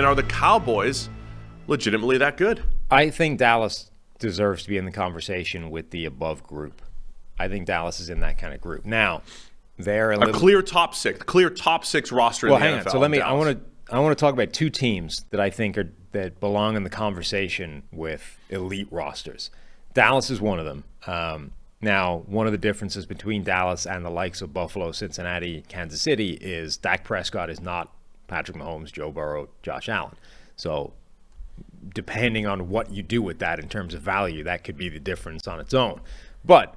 And are the Cowboys legitimately that good? I think Dallas deserves to be in the conversation with the above group. I think Dallas is in that kind of group. Now, they're a clear top six roster in the NFL. Well, hang on. So let me. I want to talk about two teams that I think that belong in the conversation with elite rosters. Dallas is one of them. Now, one of the differences between Dallas and the likes of Buffalo, Cincinnati, Kansas City is Dak Prescott is not Patrick Mahomes, Joe Burrow, Josh Allen. So depending on what you do with that in terms of value, that could be the difference on its own. But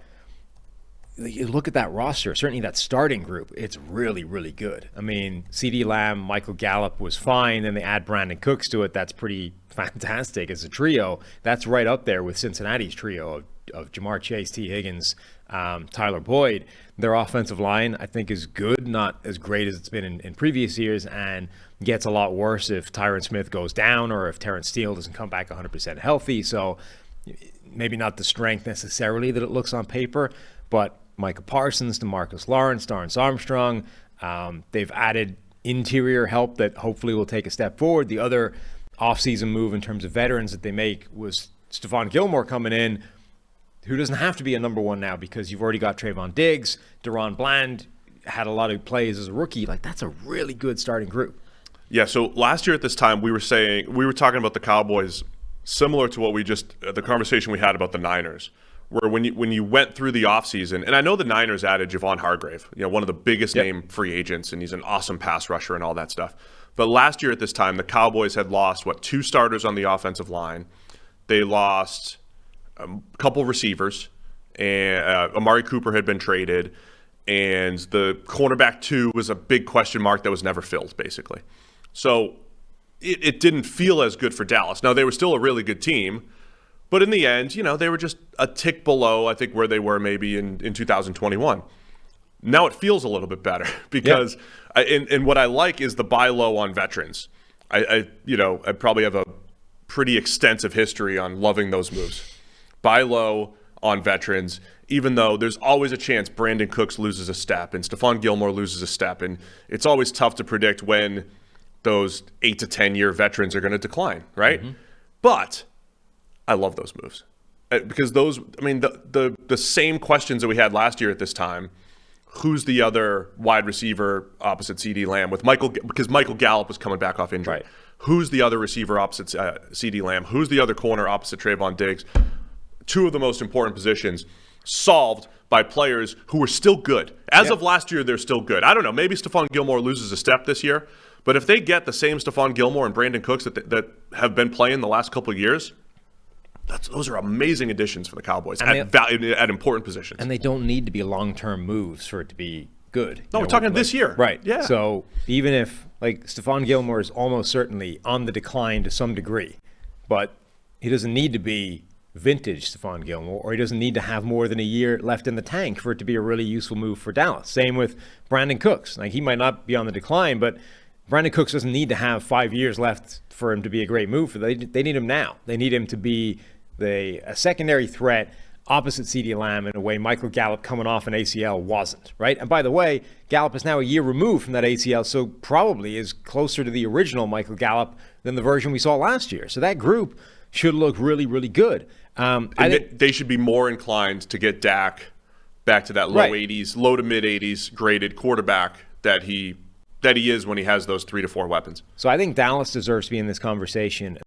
you look at that roster, certainly that starting group, it's really, really good. I mean, CeeDee Lamb, Michael Gallup was fine, and they add Brandon Cooks to it. That's pretty fantastic as a trio. That's right up there with Cincinnati's trio of Jamar Chase, T. Higgins, Tyler Boyd. Their offensive line, I think, is good, not as great as it's been in previous years, and gets a lot worse if Tyron Smith goes down or if Terrence Steele doesn't come back 100% healthy. So maybe not the strength necessarily that it looks on paper, but Micah Parsons, DeMarcus Lawrence, Dorrance Armstrong. They've added interior help that hopefully will take a step forward. The other offseason move in terms of veterans that they make was Stephon Gilmore coming in, who doesn't have to be a number one now because you've already got Trayvon Diggs. Deron Bland had a lot of plays as a rookie. Like, that's a really good starting group. Yeah, so last year at this time, we were talking about the Cowboys similar to what the conversation we had about the Niners, where when you went through the offseason, and I know the Niners added Javon Hargrave, one of the biggest name free agents, and he's an awesome pass rusher and all that stuff. But last year at this time, the Cowboys had lost, 2 starters on the offensive line. They lost a couple receivers, and Amari Cooper had been traded, and the cornerback 2 was a big question mark that was never filled, basically. So it didn't feel as good for Dallas. Now, they were still a really good team, but in the end, they were just a tick below, I think, where they were maybe in 2021. Now it feels a little bit better because and what I like is the buy low on veterans. I probably have a pretty extensive history on loving those moves. Buy low on veterans, even though there's always a chance Brandon Cooks loses a step and Stephon Gilmore loses a step, and it's always tough to predict when those 8 to 10 year veterans are going to decline, right? Mm-hmm. But I love those moves because the same questions that we had last year at this time. Who's the other wide receiver opposite CeeDee Lamb because Michael Gallup was coming back off injury. Right. Who's the other receiver opposite CeeDee Lamb? Who's the other corner opposite Trayvon Diggs? 2 of the most important positions solved by players who were still good. As of last year, they're still good. I don't know. Maybe Stephon Gilmore loses a step this year, but if they get the same Stephon Gilmore and Brandon Cooks that have been playing the last couple of years, those are amazing additions for the Cowboys at important positions. And they don't need to be long-term moves for it to be good. No, we're talking this year. Right. Yeah. So even if, Stephon Gilmore is almost certainly on the decline to some degree, but he doesn't need to be vintage Stephon Gilmore, or he doesn't need to have more than a year left in the tank for it to be a really useful move for Dallas. Same with Brandon Cooks. He might not be on the decline, but Brandon Cooks doesn't need to have 5 years left for him to be a great move for them. They need him now. They need him to be a secondary threat opposite CeeDee Lamb in a way Michael Gallup coming off an ACL wasn't, right? And by the way, Gallup is now a year removed from that ACL, so probably is closer to the original Michael Gallup than the version we saw last year. So that group should look really, really good. I think they should be more inclined to get Dak back to that low 80s, low to mid 80s graded quarterback that he is when he has those 3 to 4 weapons. So I think Dallas deserves to be in this conversation.